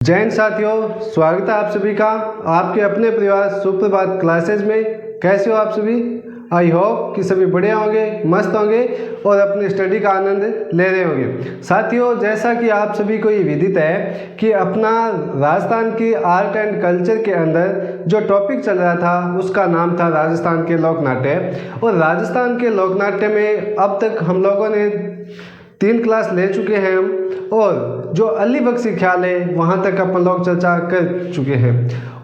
जय हिंद साथियों, स्वागत है आप सभी का आपके अपने परिवार सुप्रभात क्लासेज में। कैसे हो आप सभी? आई होप कि सभी बढ़िया होंगे, मस्त होंगे और अपनी स्टडी का आनंद ले रहे होंगे। साथियों, जैसा कि आप सभी को ये विदित है कि अपना राजस्थान की आर्ट एंड कल्चर के अंदर जो टॉपिक चल रहा था उसका नाम था राजस्थान के लोक नाट्य। और राजस्थान के लोक नाट्य में अब तक हम लोगों ने 3 क्लास ले चुके हैं हम, और जो अली बख्शी ख्याल है वहाँ तक अपन लोग चर्चा कर चुके हैं।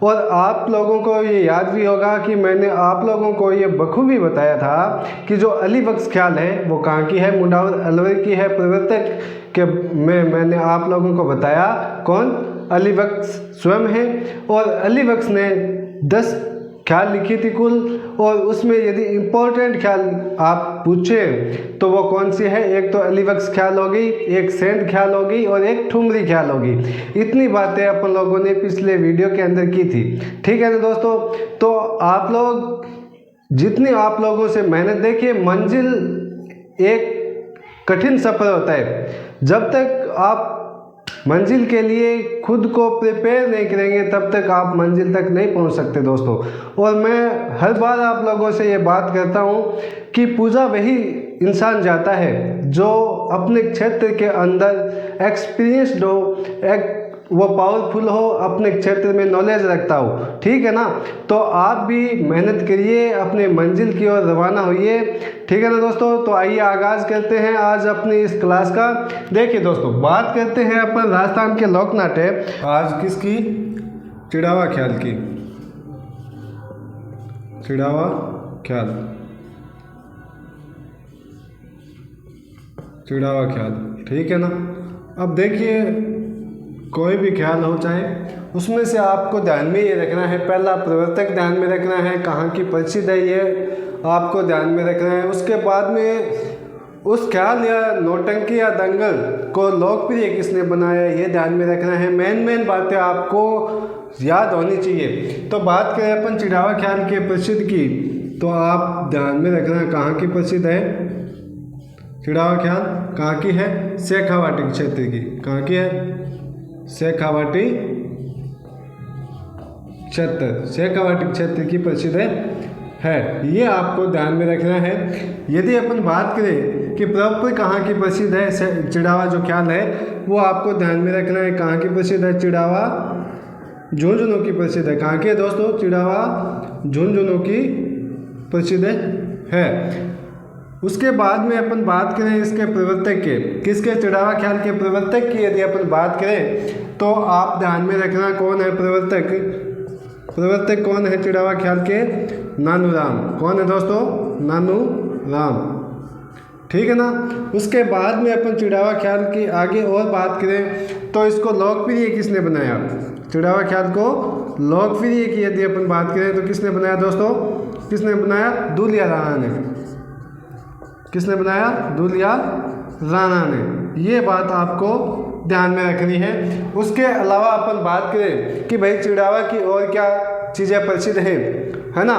और आप लोगों को ये याद भी होगा कि मैंने आप लोगों को ये बखूबी बताया था कि जो अली बख्श ख्याल है वो कहाँ की है, मुंडावर अलवर की है। प्रवर्तक के मैंने आप लोगों को बताया कौन, अली बख्श स्वयं है। और अली बख्श ने 10 ख्याल लिखी थी कुल, और उसमें यदि इम्पोर्टेंट ख्याल आप पूछें तो वो कौन सी है, एक तो अली बख्श ख्याल होगी, एक सेंध ख्याल होगी और एक ठुमरी ख्याल होगी। इतनी बातें अपन लोगों ने पिछले वीडियो के अंदर की थी, ठीक है ना दोस्तों। तो आप लोग जितनी आप लोगों से मेहनत, देखिए मंजिल एक कठिन सफ़र होता है। जब तक आप मंजिल के लिए खुद को प्रिपेयर नहीं करेंगे तब तक आप मंजिल तक नहीं पहुंच सकते दोस्तों। और मैं हर बार आप लोगों से ये बात करता हूं कि पूजा वही इंसान जाता है जो अपने क्षेत्र के अंदर एक्सपीरियंस्ड हो, वो पावरफुल हो, अपने क्षेत्र में नॉलेज रखता हो, ठीक है ना। तो आप भी मेहनत करिए, अपने मंजिल की ओर रवाना होइए, ठीक है ना दोस्तों। तो आइए आगाज़ करते हैं आज अपनी इस क्लास का। देखिए दोस्तों, बात करते हैं अपन राजस्थान के लोक नाट्य। आज किसकी? चिड़ावा ख्याल की। चिड़ावा ख्याल, चिड़ावा ख्याल, ठीक है ना। अब देखिए, कोई भी ख्याल हो चाहे, उसमें से आपको ध्यान में ये रखना है, पहला प्रवर्तक ध्यान में रखना है, कहाँ की प्रसिद्ध है ये आपको ध्यान में रखना है। उसके बाद में उस ख्याल या नौटंकी या दंगल को लोकप्रिय किसने बनाया ये ध्यान में रखना है। मेन बातें आपको याद होनी चाहिए। तो बात करें अपन चिड़ावा ख्याल के प्रसिद्ध की, तो आप ध्यान में रखना कहाँ की प्रसिद्ध है। चिड़ावा ख्याल कहाँ की है? शेखावाटी क्षेत्र की। कहाँ की है? शेखावाटी क्षेत्र, शेखावाटी क्षेत्र की प्रसिद्ध है। ये आपको ध्यान में रखना है। यदि अपन बात करें कि प्रॉपर कहाँ की प्रसिद्ध है चिड़ावा जो ख्याल है, वो आपको ध्यान में रखना है कहाँ की प्रसिद्ध है। चिड़ावा झुंझुनू की प्रसिद्ध है। कहाँ की है दोस्तों? चिड़ावा झुंझुनू की प्रसिद्ध है। उसके बाद में अपन बात करें इसके प्रवर्तक के, किसके? चिड़ावा ख्याल के प्रवर्तक की यदि अपन बात करें तो आप ध्यान में रखना कौन है प्रवर्तक। प्रवर्तक कौन है चिड़ावा ख्याल के? नानू राम। कौन है दोस्तों? नानू राम, ठीक है ना। उसके बाद में अपन चिड़ावा ख्याल की आगे और बात करें तो इसको लोकप्रिय किसने बनाया? चिड़ावा ख्याल को लोकप्रिय की यदि अपन बात करें तो किसने बनाया दोस्तों? किसने बनाया? दूलिया राणा ने। किसने बनाया? दूलिया राणा ने। ये बात आपको ध्यान में रखनी है। उसके अलावा अपन बात करें कि भाई चिड़ावा की और क्या चीज़ें प्रसिद्ध हैं, है ना,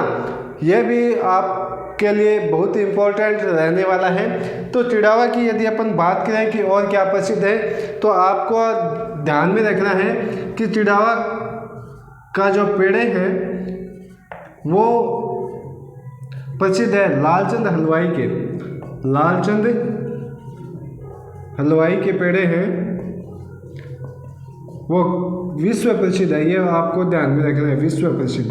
ये भी आपके लिए बहुत इम्पोर्टेंट रहने वाला है। तो चिड़ावा की यदि अपन बात करें कि और क्या प्रसिद्ध है, तो आपको ध्यान में रखना है कि चिड़ावा का जो पेड़े हैं वो प्रसिद्ध है लालचंद हलवाई के। लालचंद हलवाई के पेड़े हैं वो विश्व प्रसिद्ध है। ये आपको ध्यान में रखना है, विश्व प्रसिद्ध,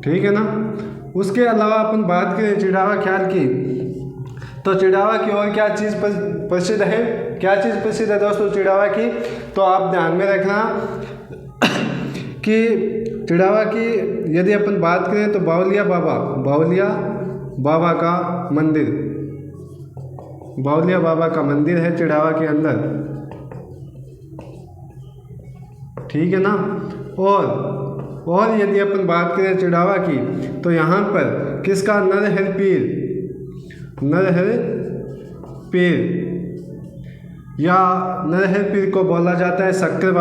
ठीक है ना। उसके अलावा अपन बात करें चिड़ावा ख्याल की, तो चिड़ावा की और क्या चीज़ प्रसिद्ध है? क्या चीज़ प्रसिद्ध है दोस्तों चिड़ावा की? तो आप ध्यान में रखना कि चिड़ावा की यदि अपन बात करें तो बावलिया बाबा का मंदिर, बावलिया बाबा का मंदिर है चिड़ावा के अंदर, ठीक है ना। और यदि अपन बात करें चिड़ावा की तो यहाँ पर किसका? नरहर पीर या नरहर पीर को बोला जाता है शक्कर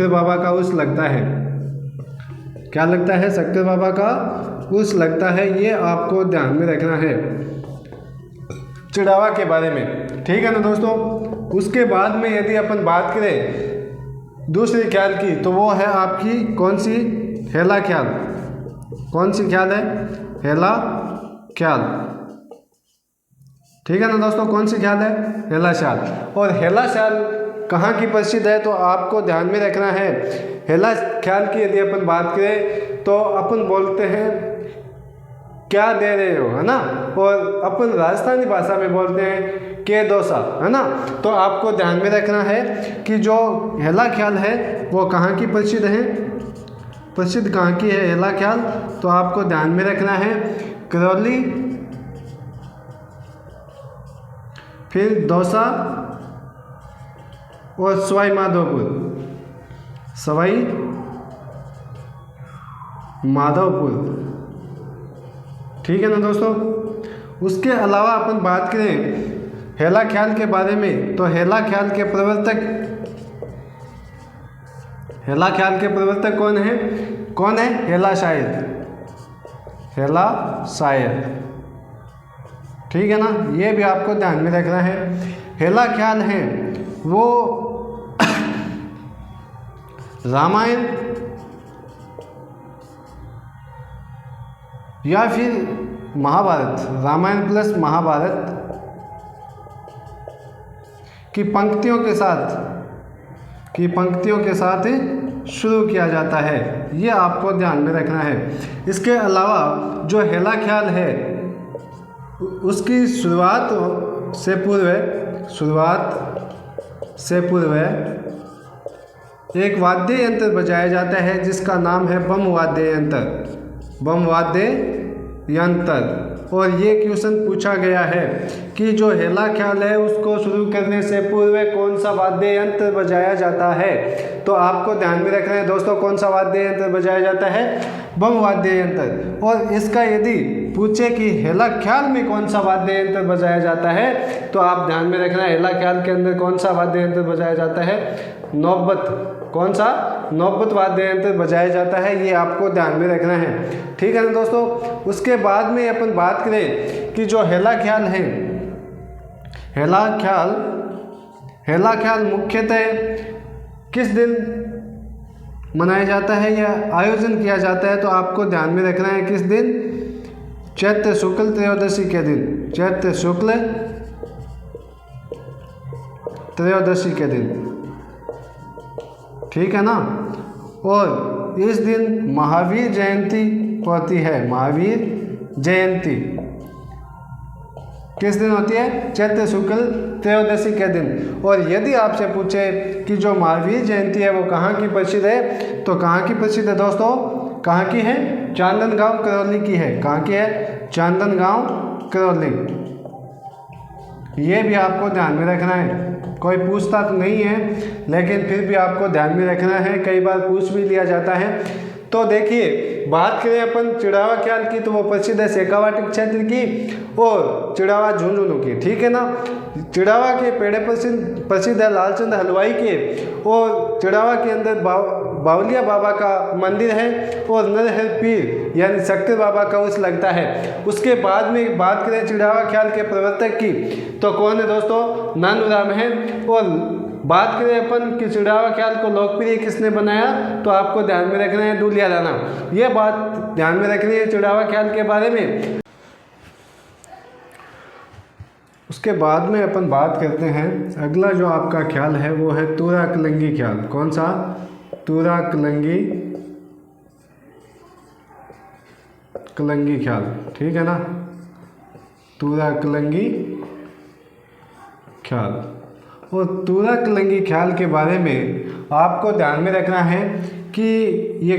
बाबा का उर्स लगता है। क्या लगता है? शक्कर बाबा का उर्स लगता है। ये आपको ध्यान में रखना है चिड़ावा के बारे में, ठीक है ना दोस्तों। उसके बाद में यदि अपन बात करें दूसरे ख्याल की तो वो है आपकी कौन सी, हेला ख्याल। कौन सी ख्याल है, हेला ख्याल। ठीक है ना दोस्तों, कौन सी ख्याल है, हेला ख्याल। और हेला ख्याल कहाँ की प्रसिद्ध है तो आपको ध्यान में रखना है। हेला ख्याल की यदि अपन बात करें तो अपन बोलते हैं क्या दे रहे हो, है ना, और अपन राजस्थानी भाषा में बोलते हैं के दोसा, है ना। तो आपको ध्यान में रखना है कि जो हेला ख्याल है वो कहाँ की प्रसिद्ध है, प्रसिद्ध कहाँ की है हेला ख्याल, तो आपको ध्यान में रखना है करौली, फिर दौसा और सवाई माधोपुर, सवाई माधोपुर। ठीक है ना दोस्तों। उसके अलावा अपन बात करें हेला ख्याल के बारे में तो हेला ख्याल के प्रवर्तक, हेला ख्याल के प्रवर्तक कौन है, हेला शायर, हेला शायर। ठीक है ना, ये भी आपको ध्यान में रखना है। हेला ख्याल है वो रामायण या फिर महाभारत, रामायण प्लस महाभारत की पंक्तियों के साथ शुरू किया जाता है, ये आपको ध्यान में रखना है। इसके अलावा जो हेला ख्याल है उसकी शुरुआत से पूर्व एक वाद्य यंत्र बजाया जाता है जिसका नाम है बम वाद्य यंत्र। और ये क्वेश्चन पूछा गया है कि जो हेला ख्याल है उसको शुरू करने से पूर्व कौन सा वाद्य यंत्र बजाया जाता है, तो आपको ध्यान में रखना है दोस्तों कौन सा वाद्य यंत्र बजाया जाता है, बम वाद्य यंत्र। और इसका यदि पूछे कि हेला ख्याल में कौन सा वाद्य यंत्र बजाया जाता है तो आप ध्यान में रखना हेला ख्याल के अंदर कौन सा वाद्य यंत्र बजाया जाता है, नौबत। कौन सा, नौबत वाद्य यंत्र बजाया जाता है, ये आपको ध्यान में रखना है। ठीक है ना दोस्तों। उसके बाद में अपन बात करें कि जो हेला ख्याल है, हेला ख्याल मुख्यतः किस दिन मनाया जाता है या आयोजन किया जाता है, तो आपको ध्यान में रखना है किस दिन, चैत्र शुक्ल त्रयोदशी के दिन, चैत्र शुक्ल त्रयोदशी के दिन। ठीक है ना। और इस दिन महावीर जयंती होती है, महावीर जयंती किस दिन होती है, चैत्र शुक्ल त्रयोदशी के दिन। और यदि आपसे पूछे कि जो महावीर जयंती है वो कहाँ की प्रसिद्ध है, तो कहाँ की प्रसिद्ध है दोस्तों, कहाँ की है, चांदनगांव करौली की है। कहाँ की है, चांदनगांव करौली। ये भी आपको ध्यान में रखना है। कोई पूछता तो नहीं है लेकिन फिर भी आपको ध्यान में रखना है, कई बार पूछ भी लिया जाता है। तो देखिए बात करें अपन चिड़ावा ख्याल की तो वो प्रसिद्ध है शेखावाटी क्षेत्र की और चिड़ावा झुंझुनू की। ठीक है ना। चिड़ावा के पेड़े प्रसिद्ध है लालचंद हलवाई के, और चिड़ावा के अंदर बावलिया बाबा का मंदिर है और नरहर पीर यानी शक्कर बाबा का उर्स लगता है। उसके बाद में बात करें चिड़ावा ख्याल के प्रवर्तक की तो कौन है दोस्तों, नानूराम है। और बात करें अपन कि चिड़ावा ख्याल को लोकप्रिय किसने बनाया, तो आपको ध्यान में रखना है दूलिया राणा। ये बात ध्यान में रखनी है चिड़ावा ख्याल के बारे में। उसके बाद में अपन बात करते हैं अगला जो आपका ख्याल है वो है तूरा कलंगी ख्याल। कौन सा, तूरा कलंगी ख्याल। ठीक है ना, तूरा कलंगी ख्याल। और तूरा कलंगी ख्याल के बारे में आपको ध्यान में रखना है कि ये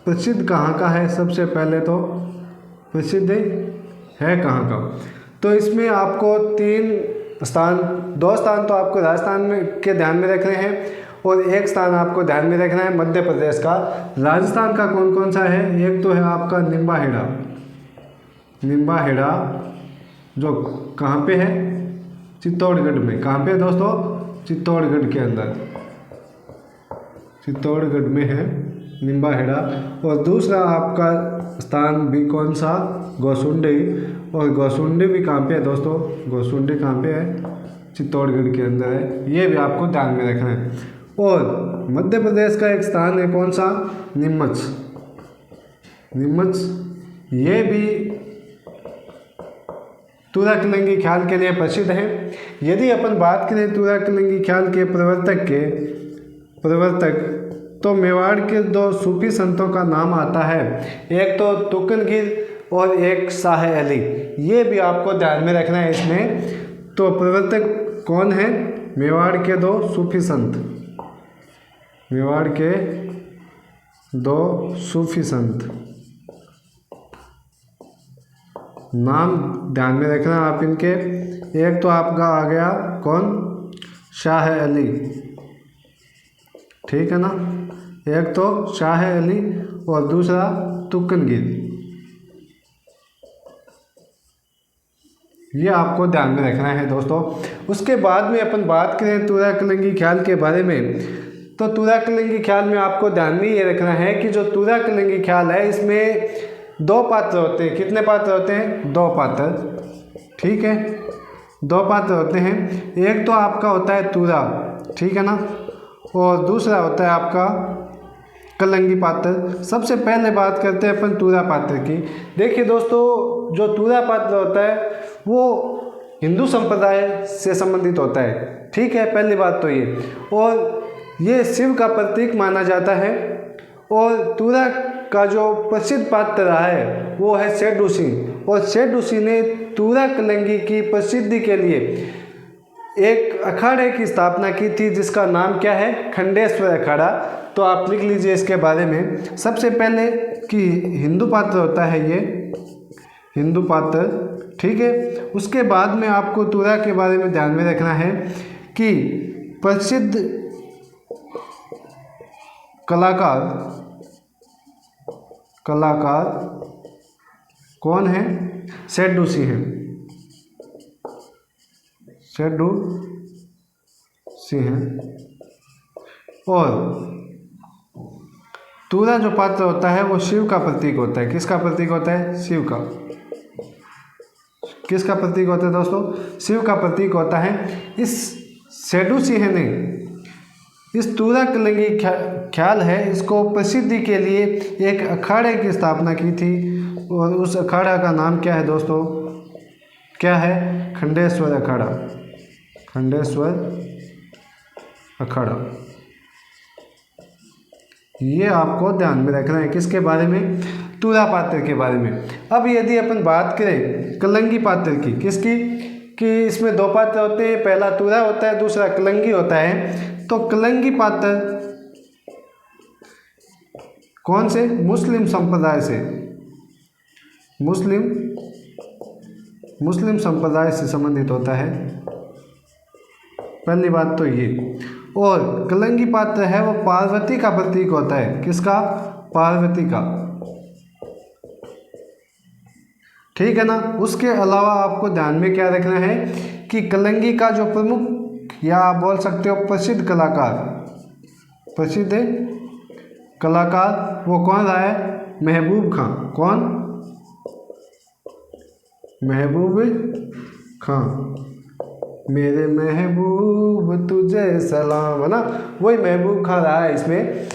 प्रसिद्ध कहाँ का है। सबसे पहले तो प्रसिद्ध है कहाँ का, तो इसमें आपको दो स्थान तो आपको राजस्थान में के ध्यान में रखने हैं और एक स्थान आपको ध्यान में रखना है मध्य प्रदेश का। राजस्थान का कौन कौन सा है, एक तो है आपका निम्बाहेड़ा जो कहाँ पे है, चित्तौड़गढ़ में। कहाँ पे है दोस्तों, चित्तौड़गढ़ के अंदर, चित्तौड़गढ़ में है निम्बाहेड़ा। और दूसरा आपका स्थान भी कौन सा, गौसुंडी। और गौसुंडी भी कहाँ पे है दोस्तों, गौसुंडी कहाँ पे है, चित्तौड़गढ़ के अंदर है, ये भी आपको ध्यान में रखना है। और मध्य प्रदेश का एक स्थान है कौन सा, नीमच। नीमच ये भी तुराकलिंगी ख्याल के लिए प्रसिद्ध है। यदि अपन बात करें तुराकलिंगी ख्याल के प्रवर्तक तो मेवाड़ के दो सूफी संतों का नाम आता है, एक तो तुकनगीर और एक शाह अली। ये भी आपको ध्यान में रखना है इसमें। तो प्रवर्तक कौन है, मेवाड़ के दो सूफी संत, मेवाड़ के दो सूफी संत, नाम ध्यान में रखना आप इनके। एक तो आपका आ गया कौन, शाह अली, ठीक है ना, एक तो शाह अली और दूसरा तुकनगीर, ये आपको ध्यान में रखना है दोस्तों। उसके बाद में अपन बात करें तुराकलिंगी ख्याल के बारे में, तो तुराकलिंगी ख्याल में आपको ध्यान में ये रखना है कि जो तुराकलिंगी ख्याल है इसमें दो पात्र होते हैं। कितने पात्र होते हैं, दो पात्र, ठीक है, दो पात्र होते हैं। एक तो आपका होता है तुरा, ठीक है ना, और दूसरा होता है आपका कलंगी पात्र। सबसे पहले बात करते हैं अपन तुरा पात्र की। देखिए दोस्तों, जो तुरा पात्र होता है वो हिंदू संप्रदाय से संबंधित होता है, ठीक है, पहली बात तो ये। और ये शिव का प्रतीक माना जाता है। और तुरा का जो प्रसिद्ध पात्र रहा है वो है सेठू सिंह, और सेठू सिंह ने तुराकलिंगी की प्रसिद्धि के लिए एक अखाड़े की स्थापना की थी जिसका नाम क्या है, खंडेश्वर अखाड़ा। तो आप लिख लीजिए इसके बारे में। सबसे पहले कि हिंदू पात्र होता है ये, हिंदू पात्र, ठीक है। उसके बाद में आपको तुरा के बारे में ध्यान में रखना है कि प्रसिद्ध कलाकार कौन है, सेठू सिंह है, सेठू सिंह है। और तुरा जो पात्र होता है वो शिव का प्रतीक होता है। किसका प्रतीक होता है, शिव का। किसका प्रतीक होता है दोस्तों, शिव का प्रतीक होता है। इस सेठू सिंह ने इस तुराकलिंगी ख्याल है इसको प्रसिद्धि के लिए एक अखाड़े की स्थापना की थी, और उस अखाड़ा का नाम क्या है दोस्तों, क्या है, खंडेश्वर अखाड़ा, खंडेश्वर अखाड़ा। ये आपको ध्यान में रखना है। किसके बारे में, तुरा पात्र के बारे में। अब यदि अपन बात करें कलंगी पात्र की, किसकी, कि इसमें दो पात्र होते हैं, पहला तुरा होता है, दूसरा कलंगी होता है। तो कलंगी पात्र कौन से, मुस्लिम संप्रदाय से, मुस्लिम संप्रदाय से संबंधित होता है, पहली बात तो ये। और कलंगी पात्र है वो पार्वती का प्रतीक होता है। किसका, पार्वती का, ठीक है ना। उसके अलावा आपको ध्यान में क्या रखना है कि कलंगी का जो प्रमुख या आप बोल सकते हो प्रसिद्ध कलाकार वो कौन रहा है, महबूब खां। कौन, महबूब खां, मेरे महबूब तुझे सलाम, है ना, वही महबूब खां रहा है इसमें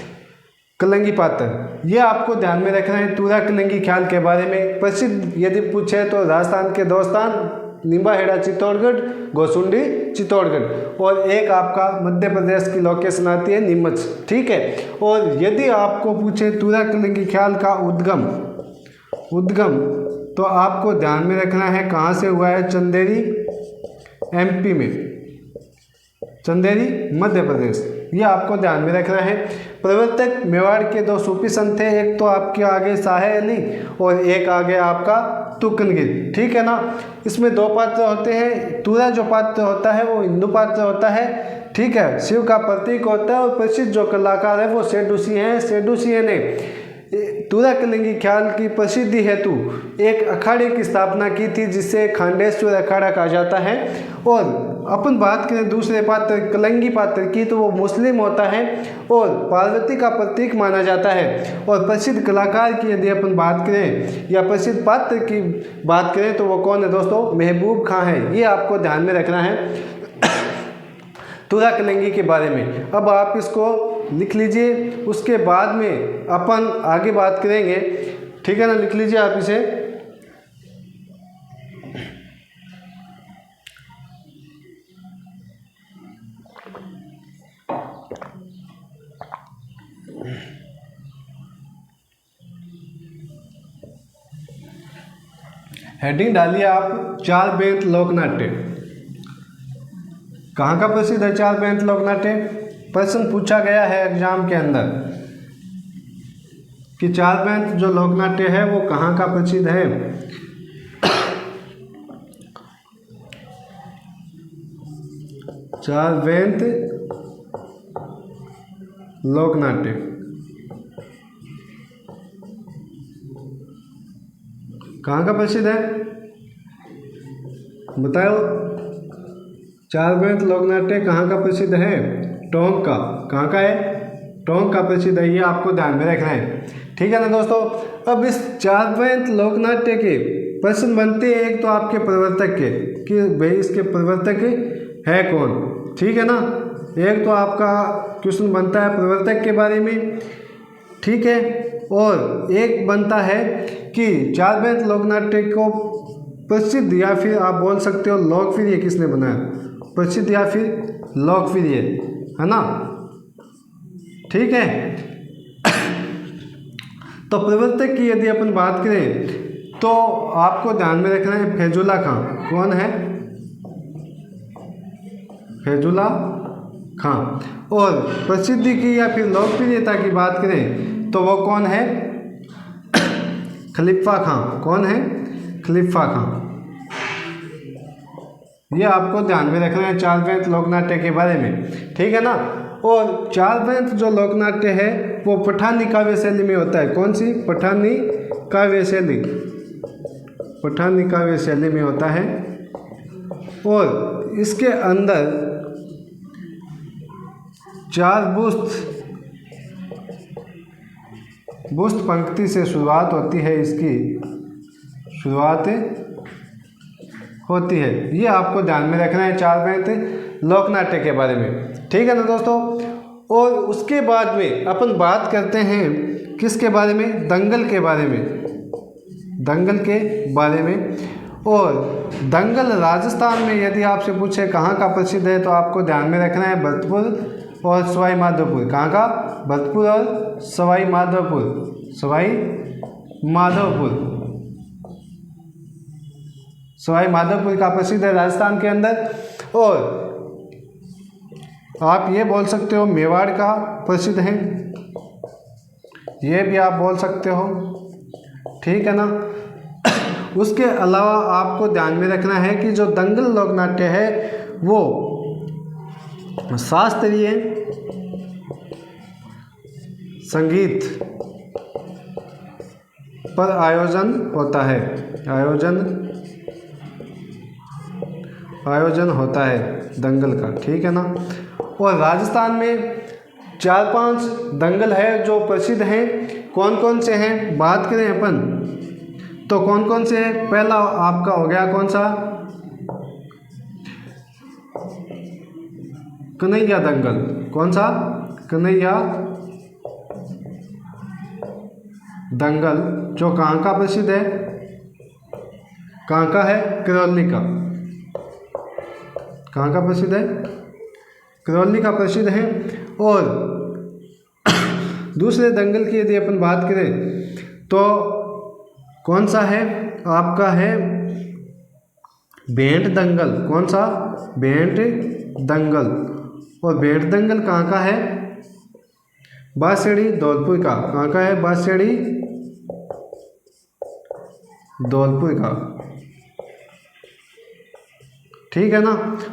कलंगी पात्र। ये आपको ध्यान में रखना है तुराकलिंगी ख्याल के बारे में। प्रसिद्ध यदि पूछे तो राजस्थान के दो स्थान, निम्बाहेड़ा चित्तौड़गढ़, गोसुंडी चित्तौड़गढ़, और एक आपका मध्य प्रदेश की लोकेशन आती है नीमच, ठीक है। और यदि आपको पूछे तुराकलिंगी ख्याल का उद्गम तो आपको ध्यान में रखना है कहाँ से हुआ है, चंदेरी एमपी में, चंदेरी मध्य प्रदेश, ये आपको ध्यान में रखना है। प्रवर्तक मेवाड़ के दो सूफी संत थे, एक तो आपके आगे शाह अली और एक आगे आपका तुकनगीर, ठीक है ना। इसमें दो पात्र होते हैं। तुरा जो पात्र होता है वो हिंदू पात्र होता है, ठीक है, शिव का प्रतीक होता है। और प्रसिद्ध जो कलाकार है वो सेठू सिंह है। सेठू सिंह ने तुराकलिंगी ख्याल की प्रसिद्धि हेतु एक अखाड़े की स्थापना की थी जिसे खंडेश्वर अखाड़ा कहा जाता है। और अपन बात करें दूसरे पात्र कलंगी पात्र की तो वो मुस्लिम होता है और पार्वती का प्रतीक माना जाता है। और प्रसिद्ध कलाकार की यदि अपन बात करें या प्रसिद्ध पात्र की बात करें तो वो कौन है दोस्तों, महबूब खां है। ये आपको ध्यान में रखना है। तुराकलिंगी के बारे में। अब आप इसको लिख लीजिए, उसके बाद में अपन आगे बात करेंगे, ठीक है ना। लिख लीजिए आप इसे। हेडिंग डालिए आप, चार बेंत लोकनाट्य। कहाँ का प्रसिद्ध है चार बेंत लोकनाट्य? प्रश्न पूछा गया है एग्जाम के अंदर कि चार बेंत जो लोकनाट्य है वो कहाँ का प्रसिद्ध है। चार बेंत लोकनाट्य कहाँ का प्रसिद्ध है, बताओ। चार बेंत लोकनाट्य कहाँ का प्रसिद्ध है? टोंक का। कहाँ का है? टोंक का प्रसिद्ध है, ये आपको ध्यान में रखना है, ठीक है ना दोस्तों। अब इस चार बेंत लोकनाट्य के प्रश्न बनते हैं, एक तो आपके प्रवर्तक के कि भाई इसके प्रवर्तक है कौन, ठीक है ना। एक तो आपका क्वेश्चन बनता है प्रवर्तक के बारे में, ठीक है। और एक बनता है कि चार बेंत लोकनाट्य को प्रसिद्ध या फिर आप बोल सकते हो लोकप्रिय किसने बनाया, प्रसिद्ध या फिर लोकप्रिय, है ना, ठीक है। तो प्रवर्तक की यदि अपन बात करें तो आपको ध्यान में रखना है फैजुल्ला खां। कौन है? फैजुल्ला खां। और प्रसिद्धि की या फिर लोकप्रियता की बात करें तो वो कौन है? खलीफा खां। कौन है? खलीफा खां। ये आपको ध्यान में रखना है चार बेंत लोकनाट्य के बारे में, ठीक है ना। और चार बेंत जो लोकनाट्य है वो पठानी काव्य शैली में होता है। कौन सी? पठानी काव्य शैली। पठानी काव्य शैली में होता है। और इसके अंदर चार बुस्त पंक्ति से शुरुआत होती है, इसकी शुरुआत होती है। ये आपको ध्यान में रखना है चार बेंत लोकनाट्य के बारे में, ठीक है ना दोस्तों। और उसके बाद में अपन बात करते हैं किसके बारे में? दंगल के बारे में। दंगल के बारे में। और दंगल राजस्थान में यदि आपसे पूछे कहाँ का प्रसिद्ध है तो आपको ध्यान में रखना है भरतपुर और सवाई माधोपुर। कहाँ का? भरतपुर और सवाई माधोपुर। सवाई माधोपुर। सवाई माधोपुर का प्रसिद्ध है राजस्थान के अंदर। और आप ये बोल सकते हो मेवाड़ का प्रसिद्ध है, ये भी आप बोल सकते हो, ठीक है ना। उसके अलावा आपको ध्यान में रखना है कि जो दंगल लोकनाट्य है वो शास्त्रीय संगीत पर आयोजन होता है। आयोजन होता है दंगल का, ठीक है ना। और राजस्थान में 4-5 दंगल है जो प्रसिद्ध हैं। कौन कौन से हैं बात करें अपन तो कौन कौन से हैं? पहला आपका हो गया कौन सा? कन्हैया दंगल। कौन सा? कन्हैया दंगल, जो कहाँ का प्रसिद्ध है? कहाँ का है? करौली का। कहाँ का प्रसिद्ध है? करौली का प्रसिद्ध है। और दूसरे दंगल की यदि अपन बात करें तो कौन सा है? आपका है भेंट दंगल। कौन सा? भेंट दंगल। और भेंट दंगल कहाँ का है? बांसवाड़ी धौलपुर का। कहाँ का है? बांसवाड़ी धौलपुर का, ठीक है ना।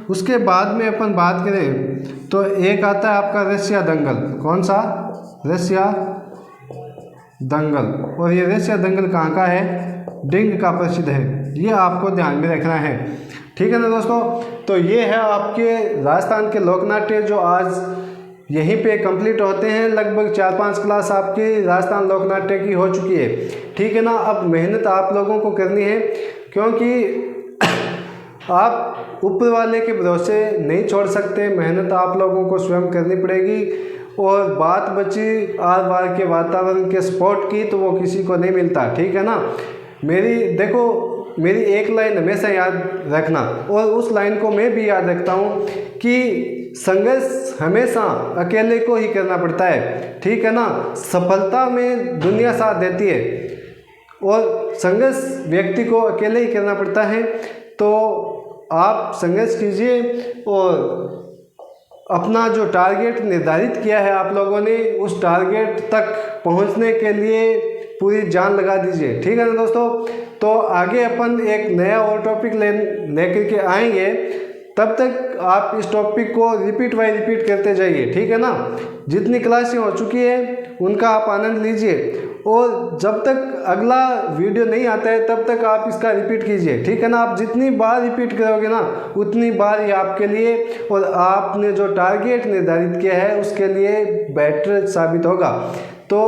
उसके बाद में अपन बात करें तो एक आता है आपका रसिया दंगल। कौन सा? रसिया दंगल। और ये रसिया दंगल कहाँ का है? डिंग का प्रसिद्ध है। ये आपको ध्यान में रखना है, ठीक है ना दोस्तों। तो ये है आपके राजस्थान के लोकनाट्य जो आज यहीं पे कंप्लीट होते हैं। लगभग 4-5 क्लास आपके राजस्थान लोकनाट्य की हो चुकी है, ठीक है ना। अब मेहनत आप लोगों को करनी है क्योंकि आप ऊपर वाले के भरोसे नहीं छोड़ सकते, मेहनत आप लोगों को स्वयं करनी पड़ेगी। और बात बची आर पार के वातावरण के सपोर्ट की, तो वो किसी को नहीं मिलता, ठीक है ना। मेरी एक लाइन हमेशा याद रखना, और उस लाइन को मैं भी याद रखता हूँ कि संघर्ष हमेशा अकेले को ही करना पड़ता है, ठीक है ना। सफलता में दुनिया साथ देती है और संघर्ष व्यक्ति को अकेले ही करना पड़ता है। तो आप संघर्ष कीजिए और अपना जो टारगेट निर्धारित किया है आप लोगों ने, उस टारगेट तक पहुंचने के लिए पूरी जान लगा दीजिए, ठीक है ना दोस्तों। तो आगे अपन एक नया और टॉपिक लेकर के आएंगे, तब तक आप इस टॉपिक को रिपीट बाय रिपीट करते जाइए, ठीक है ना। जितनी क्लासें हो चुकी है उनका आप आनंद लीजिए, और जब तक अगला वीडियो नहीं आता है तब तक आप इसका रिपीट कीजिए, ठीक है ना। आप जितनी बार रिपीट करोगे ना उतनी बार ही आपके लिए और आपने जो टारगेट निर्धारित किया है उसके लिए बेटर साबित होगा। तो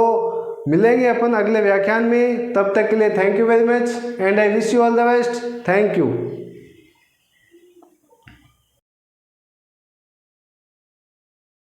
मिलेंगे अपन अगले व्याख्यान में, तब तक के लिए thank you very much and I wish you all the best. Thank you.